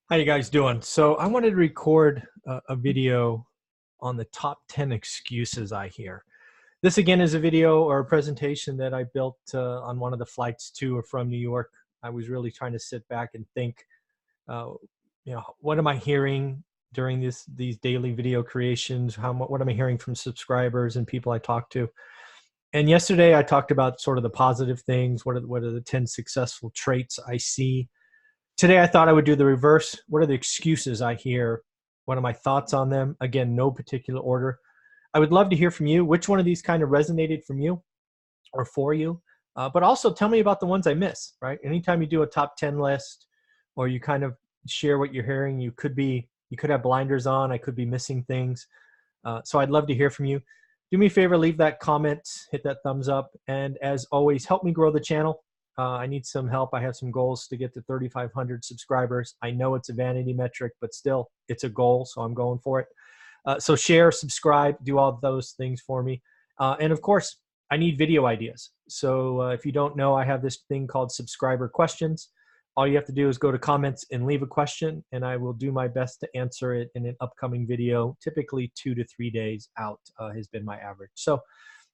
How you guys doing? So I wanted to record a video on the top 10 excuses I hear. This again is a video or a presentation that I built on one of the flights to or from New York. I was really trying to sit back and think, uh, what am I hearing during these daily video creations? What am I hearing from subscribers and people I talk to? And yesterday I talked about sort of the positive things. What are the 10 successful traits I see? Today, I thought I would do the reverse. What are the excuses I hear? What are my thoughts on them? Again, no particular order. I would love to hear from you. Which one of these kind of resonated from you or for you? But also tell me about the ones I miss, right? Anytime you do a top 10 list or you kind of share what you're hearing, you could have blinders on. I could be missing things. So I'd love to hear from you. Do me a favor, leave that comment, hit that thumbs up. And as always, help me grow the channel. I need some help. I have some goals to get to 3,500 subscribers. I know it's a vanity metric, but still, it's a goal, so I'm going for it. So share, subscribe, do all those things for me. And of course, I need video ideas. So if you don't know, I have this thing called subscriber questions. All you have to do is go to comments and leave a question, and I will do my best to answer it in an upcoming video. Typically 2 to 3 days out has been my average. So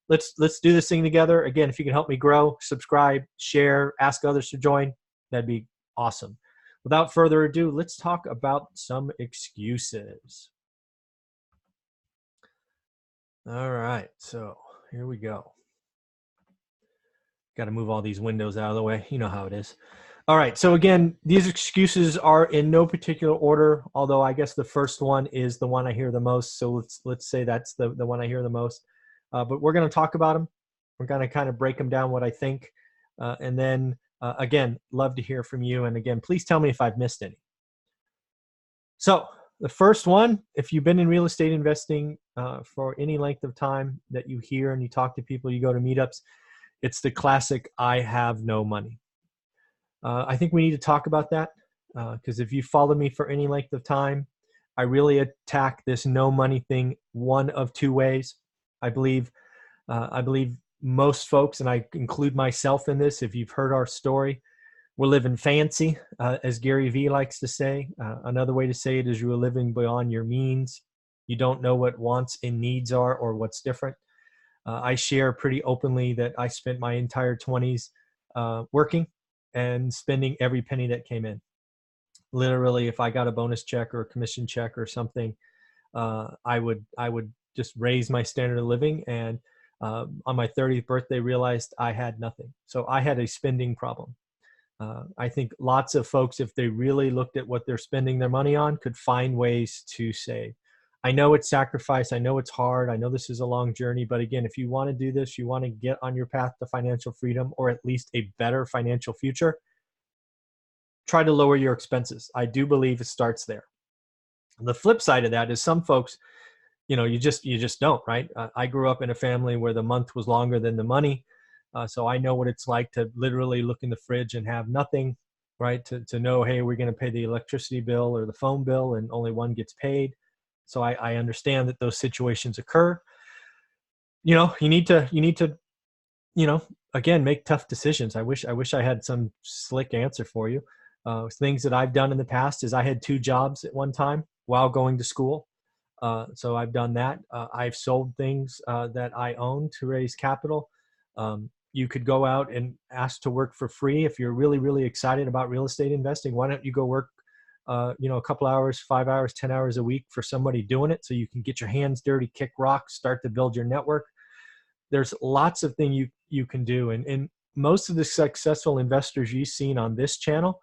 let's do this thing together. Again, if you can help me grow, subscribe, share, ask others to join, that'd be awesome. Without further ado, let's talk about some excuses. All right, so here we go. Got to move all these windows out of the way. You know how it is. All right, so again, these excuses are in no particular order, although I guess the first one is the one I hear the most. So let's say that's the one I hear the most. But we're going to talk about them. We're going to kind of break them down, what I think. And then, again, love to hear from you. And again, please tell me if I've missed any. So the first one, if you've been in real estate investing for any length of time that you hear and you talk to people, you go to meetups, it's the classic, I have no money. I think we need to talk about that because if you followed me for any length of time, I really attack this no money thing one of two ways. I believe most folks, and I include myself in this, if you've heard our story, we're living fancy, as Gary Vee likes to say. Another way to say it is you're living beyond your means. You don't know what wants and needs are or what's different. I share pretty openly that I spent my entire 20s working and spending every penny that came in. Literally, if I got a bonus check or a commission check or something, I would just raise my standard of living. And on my 30th birthday, realized I had nothing. So I had a spending problem. I think lots of folks, if they really looked at what they're spending their money on, could find ways to save. I know it's sacrifice. I know it's hard. I know this is a long journey. But again, if you want to do this, you want to get on your path to financial freedom or at least a better financial future, try to lower your expenses. I do believe it starts there. The flip side of that is some folks, you just don't, right? I grew up in a family where the month was longer than the money. So I know what it's like to literally look in the fridge and have nothing, right? To know, hey, we're going to pay the electricity bill or the phone bill and only one gets paid. So I understand that those situations occur. You need to, again, make tough decisions. I wish I had some slick answer for you. Things that I've done in the past is I had 2 jobs at one time while going to school. So I've done that. I've sold things that I own to raise capital. You could go out and ask to work for free. If you're really, really excited about real estate investing, why don't you go work, a couple hours, 5 hours, 10 hours a week for somebody doing it so you can get your hands dirty, kick rocks, start to build your network. There's lots of things you can do. And most of the successful investors you've seen on this channel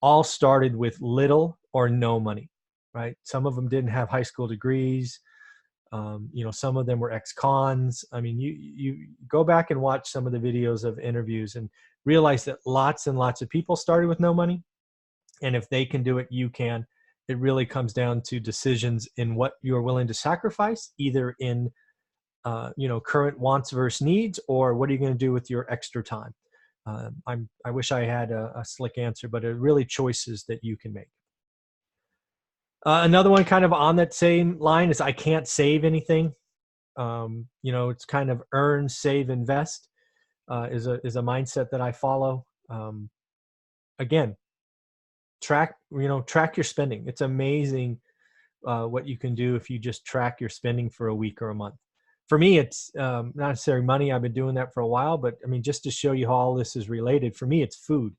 all started with little or no money, right? Some of them didn't have high school degrees. Some of them were ex-cons. I mean, you go back and watch some of the videos of interviews and realize that lots and lots of people started with no money. And if they can do it, you can. It really comes down to decisions in what you're willing to sacrifice, either in current wants versus needs, or what are you going to do with your extra time? I wish I had a slick answer, but it really choices that you can make. Another one kind of on that same line is I can't save anything. It's kind of earn, save, invest is a mindset that I follow. Again, track your spending. It's amazing what you can do if you just track your spending for a week or a month. For me, it's not necessarily money. I've been doing that for a while, but I mean, just to show you how all this is related, for me, it's food,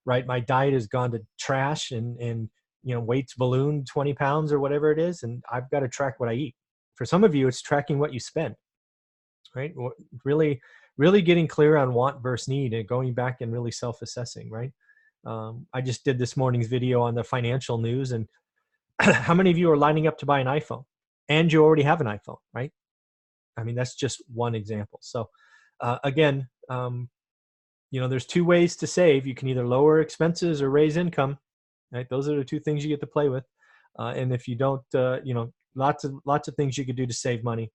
right? My diet has gone to trash, and weight's ballooned 20 pounds or whatever it is. And I've got to track what I eat. For some of you, it's tracking what you spend, right? Really, really getting clear on want versus need and going back and really self-assessing, right? I just did this morning's video on the financial news, and how many of you are lining up to buy an iPhone and you already have an iPhone, right? I mean, that's just one example. So again, there's two ways to save. You can either lower expenses or raise income, right? Those are the two things you get to play with. And if you don't, lots of things you could do to save money,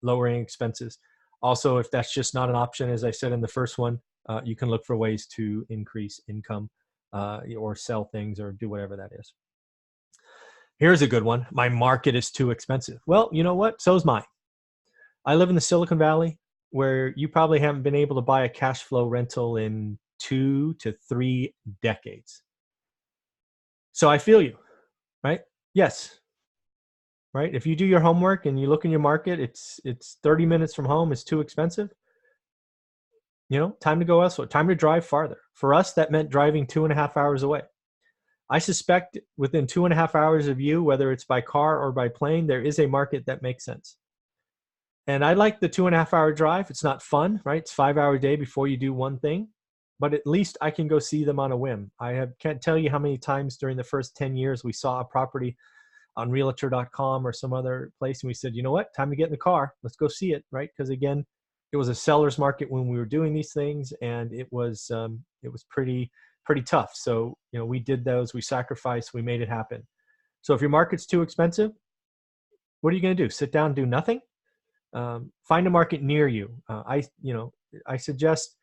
lowering expenses. Also, if that's just not an option, as I said in the first one, you can look for ways to increase income or sell things or do whatever that is. Here's a good one. My market is too expensive. Well, you know what? So's mine. I live in the Silicon Valley, where you probably haven't been able to buy a cash flow rental in 2 to 3 decades. So I feel you, right? Yes. Right? If you do your homework and you look in your market, it's 30 minutes from home is too expensive. Time to go elsewhere, time to drive farther. For us, that meant driving 2.5 hours away. I suspect within 2.5 hours of you, whether it's by car or by plane, there is a market that makes sense. And I like the 2.5 hour drive. It's not fun, right? It's 5 hour day before you do one thing, but at least I can go see them on a whim. Can't tell you how many times during the first 10 years we saw a property on realtor.com or some other place, and we said, you know what, time to get in the car. Let's go see it, right? Because again, it was a seller's market when we were doing these things, and it was pretty tough. So we did those, we sacrificed, we made it happen. So if your market's too expensive, what are you going to do? Sit down and do nothing? Find a market near you. I suggest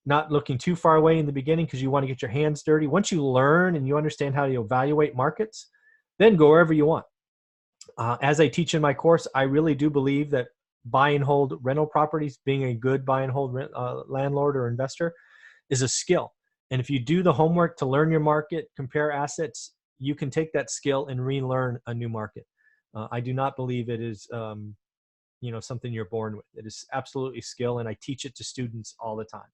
not looking too far away in the beginning, because you want to get your hands dirty. Once you learn and you understand how to evaluate markets, then go wherever you want. As I teach in my course, I really do believe that buy and hold rental properties, being a good buy and hold landlord or investor, is a skill. And if you do the homework to learn your market, compare assets, you can take that skill and relearn a new market. I do not believe it is something you're born with. It is absolutely skill, and I teach it to students all the time.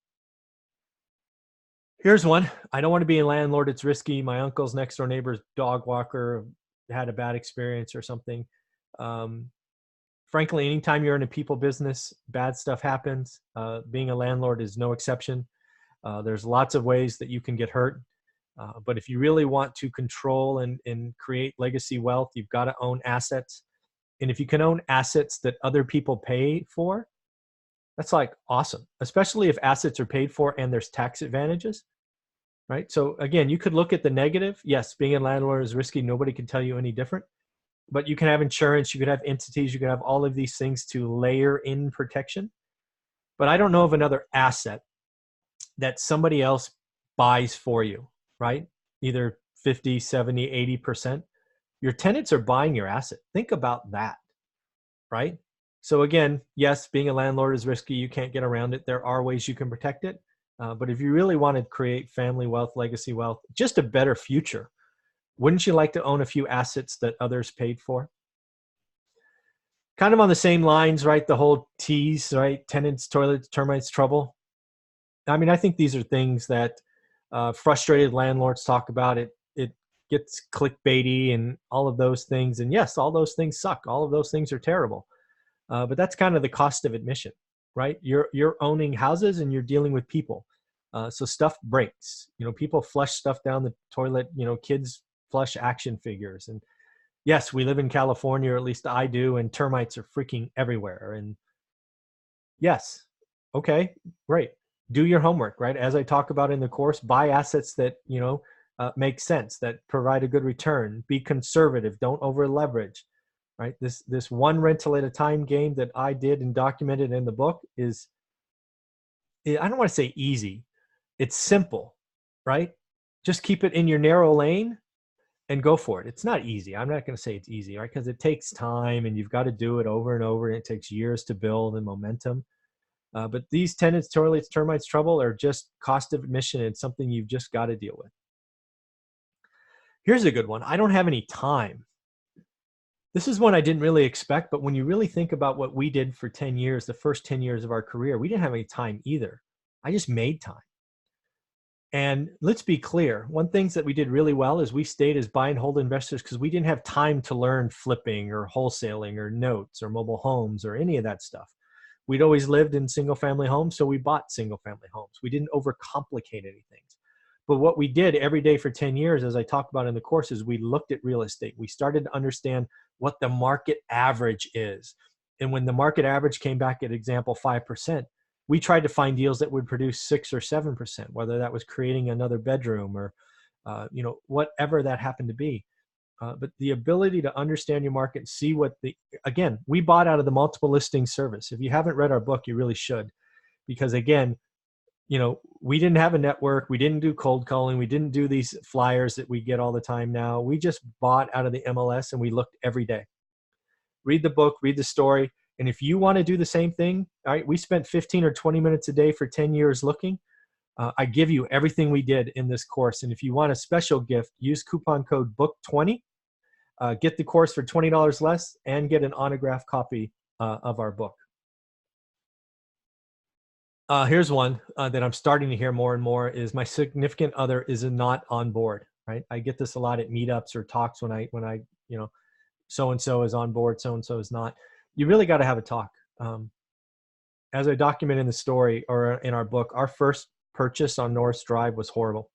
Here's one. I don't want to be a landlord. It's risky. My uncle's next door neighbor's dog walker had a bad experience or something. Frankly, anytime you're in a people business, bad stuff happens. Being a landlord is no exception. There's lots of ways that you can get hurt. But if you really want to control and create legacy wealth, you've got to own assets. And if you can own assets that other people pay for, that's like awesome, especially if assets are paid for and there's tax advantages, right? So again, you could look at the negative. Yes, being a landlord is risky. Nobody can tell you any different. But you can have insurance, you could have entities, you could have all of these things to layer in protection. But I don't know of another asset that somebody else buys for you, right? Either 50, 70, 80%. Your tenants are buying your asset. Think about that, right? So again, yes, being a landlord is risky. You can't get around it. There are ways you can protect it. But if you really want to create family wealth, legacy wealth, just a better future, wouldn't you like to own a few assets that others paid for? Kind of on the same lines, right? The whole T's, right? Tenants, toilets, termites, trouble. I mean, I think these are things that frustrated landlords talk about. It gets clickbaity and all of those things. And yes, all those things suck. All of those things are terrible. But that's kind of the cost of admission, right? You're owning houses and you're dealing with people. So stuff breaks. People flush stuff down the toilet. Kids flush action figures. And yes, we live in California, or at least I do, and termites are freaking everywhere. And yes, okay, great. Do your homework, right? As I talk about in the course, buy assets that make sense, that provide a good return. Be conservative. Don't over leverage. Right? This one rental at a time game that I did and documented in the book is, I don't want to say easy. It's simple, right? Just keep it in your narrow lane and go for it. It's not easy. I'm not going to say it's easy, right? Because it takes time and you've got to do it over and over, and it takes years to build and momentum. But these tenants, toilets, termites, trouble are just cost of admission and something you've just got to deal with. Here's a good one. I don't have any time. This is one I didn't really expect, but when you really think about what we did for 10 years, the first 10 years of our career, we didn't have any time either. I just made time. And let's be clear, one things that we did really well is we stayed as buy and hold investors because we didn't have time to learn flipping or wholesaling or notes or mobile homes or any of that stuff. We'd always lived in single family homes, so we bought single family homes. We didn't overcomplicate anything. But what we did every day for 10 years, as I talk about in the courses, we looked at real estate. We started to understand what the market average is. And when the market average came back at example 5%, we tried to find deals that would produce 6 or 7%, whether that was creating another bedroom or whatever that happened to be. But the ability to understand your market and see again, we bought out of the multiple listing service. If you haven't read our book, you really should, because again, we didn't have a network. We didn't do cold calling. We didn't do these flyers that we get all the time now. We just bought out of the MLS and we looked every day. Read the book, read the story. And if you want to do the same thing, all right, we spent 15 or 20 minutes a day for 10 years looking. I give you everything we did in this course. And if you want a special gift, use coupon code BOOK20. Get the course for $20 less and get an autographed copy of our book. Here's one that I'm starting to hear more and more is my significant other is not on board, right? I get this a lot at meetups or talks when I so-and-so is on board, so-and-so is not. You really got to have a talk. As I document in the story or in our book, our first purchase on Norris Drive was horrible.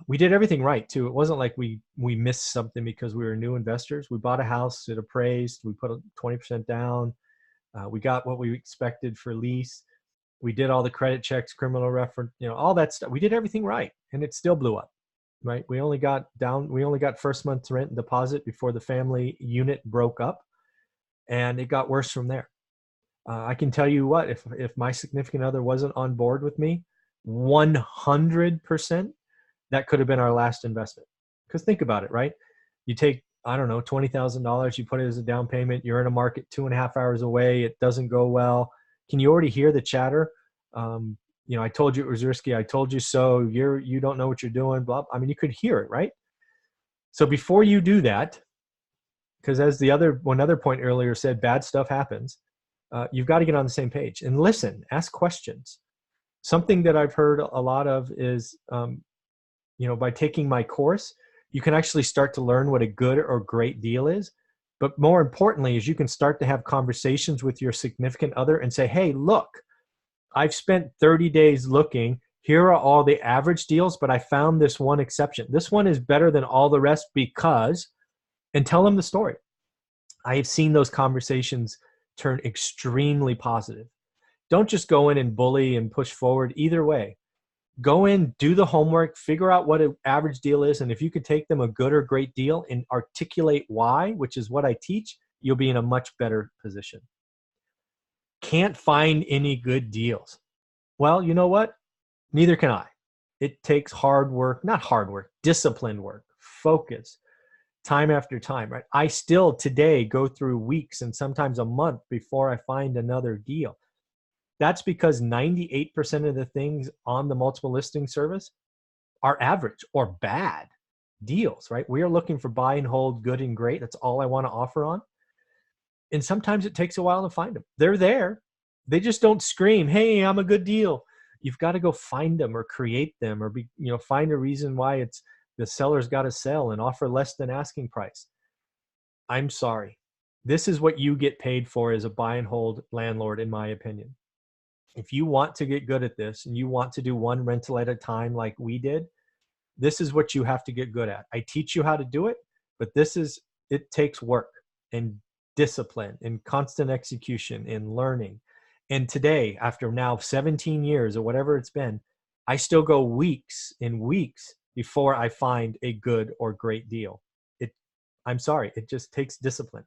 We did everything right too. It wasn't like we missed something because we were new investors. We bought a house, it appraised, we put 20% down. We got what we expected for lease. We did all the credit checks, criminal reference, all that stuff. We did everything right, and it still blew up, right? We only got first month's rent and deposit before the family unit broke up, and it got worse from there. I can tell you what, if my significant other wasn't on board with me, 100%, that could have been our last investment. Because think about it, right? You take, I don't know, $20,000, you put it as a down payment, you're in a market 2.5 hours away, it doesn't go well. Can you already hear the chatter? I told you it was risky, I told you so, you don't know what you're doing, blah. I mean, you could hear it, right? So before you do that, because as one other point earlier said, bad stuff happens, you've got to get on the same page and listen, ask questions. Something that I've heard a lot of is, by taking my course, you can actually start to learn what a good or great deal is. But more importantly is you can start to have conversations with your significant other and say, hey, look, I've spent 30 days looking. Here are all the average deals, but I found this one exception. This one is better than all the rest because, and tell them the story. I have seen those conversations turn extremely positive. Don't just go in and bully and push forward. Either way, go in, do the homework, figure out what an average deal is. And if you could take them a good or great deal and articulate why, which is what I teach, you'll be in a much better position. Can't find any good deals. Well, you know what? Neither can I. It takes hard work, not hard work, disciplined work, focus, time after time, right? I still today go through weeks and sometimes a month before I find another deal. That's because 98% of the things on the multiple listing service are average or bad deals, right? We are looking for buy and hold, good and great. That's all I want to offer on. And sometimes it takes a while to find them. They're there. They just don't scream, hey, I'm a good deal. You've got to go find them or create them or find a reason why it's the seller's got to sell and offer less than asking price. I'm sorry. This is what you get paid for as a buy and hold landlord, in my opinion. If you want to get good at this and you want to do one rental at a time like we did, this is what you have to get good at. I teach you how to do it, but it takes work and discipline and constant execution and learning. And today, after now 17 years or whatever it's been, I still go weeks and weeks before I find a good or great deal. I'm sorry, it just takes discipline.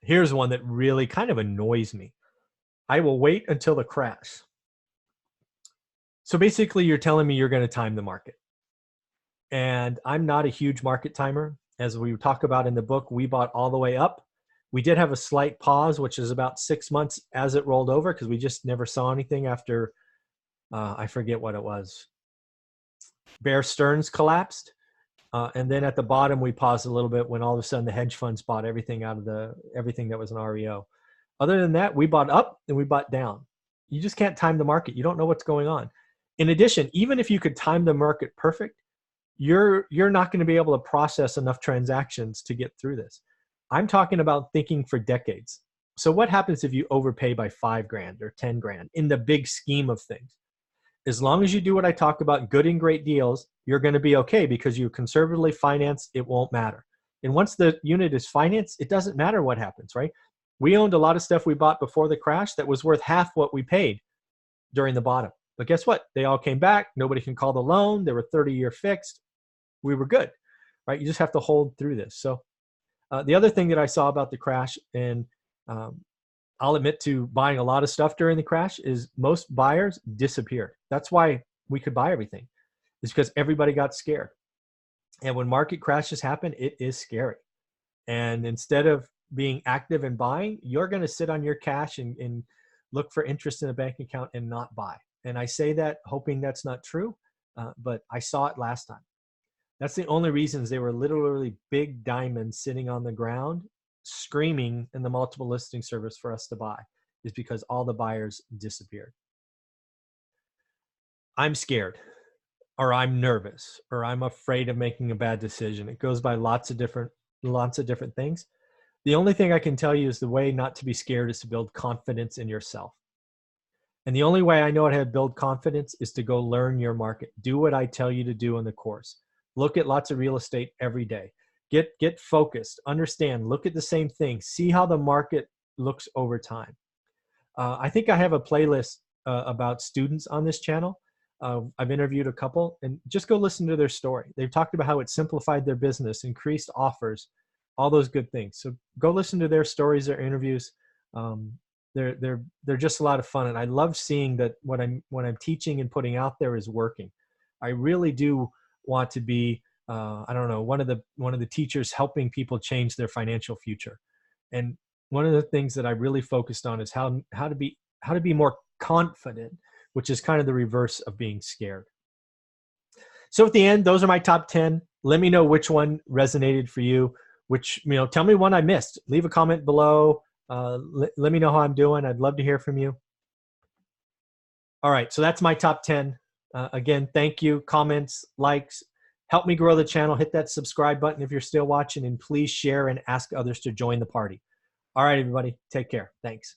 Here's one that really kind of annoys me. I will wait until the crash. So basically, you're telling me you're going to time the market. And I'm not a huge market timer. As we talk about in the book, we bought all the way up. We did have a slight pause, which is about 6 months as it rolled over because we just never saw anything after, I forget what it was. Bear Stearns collapsed. And then at the bottom, we paused a little bit when all of a sudden the hedge funds bought everything out of everything that was an REO. Other than that, we bought up and we bought down. You just can't time the market. You don't know what's going on. In addition, even if you could time the market perfect, you're not going to be able to process enough transactions to get through this. I'm talking about thinking for decades. So what happens if you overpay by $5,000 or $10,000 in the big scheme of things? As long as you do what I talked about, good and great deals, you're going to be okay because you're conservatively financed. It won't matter. And once the unit is financed, it doesn't matter what happens, right? We owned a lot of stuff we bought before the crash that was worth half what we paid during the bottom. But guess what? They all came back. Nobody can call the loan. They were 30-year fixed. We were good, right? You just have to hold through this. So the other thing that I saw about the crash, and I'll admit to buying a lot of stuff during the crash, is most buyers disappeared. That's why we could buy everything. It's because everybody got scared. And when market crashes happen, it is scary. And instead of being active and buying, you're going to sit on your cash and look for interest in a bank account and not buy. And I say that hoping that's not true, but I saw it last time. That's the only reasons they were literally big diamonds sitting on the ground screaming in the multiple listing service for us to buy, is because all the buyers disappeared. I'm scared, or I'm nervous, or I'm afraid of making a bad decision. It goes by lots of different things. The only thing I can tell you is the way not to be scared is to build confidence in yourself. And the only way I know how to build confidence is to go learn your market. Do what I tell you to do in the course. Look at lots of real estate every day. Get focused, understand, look at the same thing, see how the market looks over time. I think I have a playlist about students on this channel. I've interviewed a couple, and just go listen to their story. They've talked about how it simplified their business, increased offers, all those good things. So go listen to their stories, their interviews. They're just a lot of fun, and I love seeing that what I'm teaching and putting out there is working. I really do want to be I don't know, one of the teachers helping people change their financial future. And one of the things that I really focused on is how to be more confident, which is kind of the reverse of being scared. So at the end, those are my top 10. Let me know which one resonated for you. Tell me one I missed. Leave a comment below. Let me know how I'm doing. I'd love to hear from you. All right, so that's my top 10. Again, thank you. Comments, likes. Help me grow the channel. Hit that subscribe button if you're still watching, and please share and ask others to join the party. All right, everybody, take care. Thanks.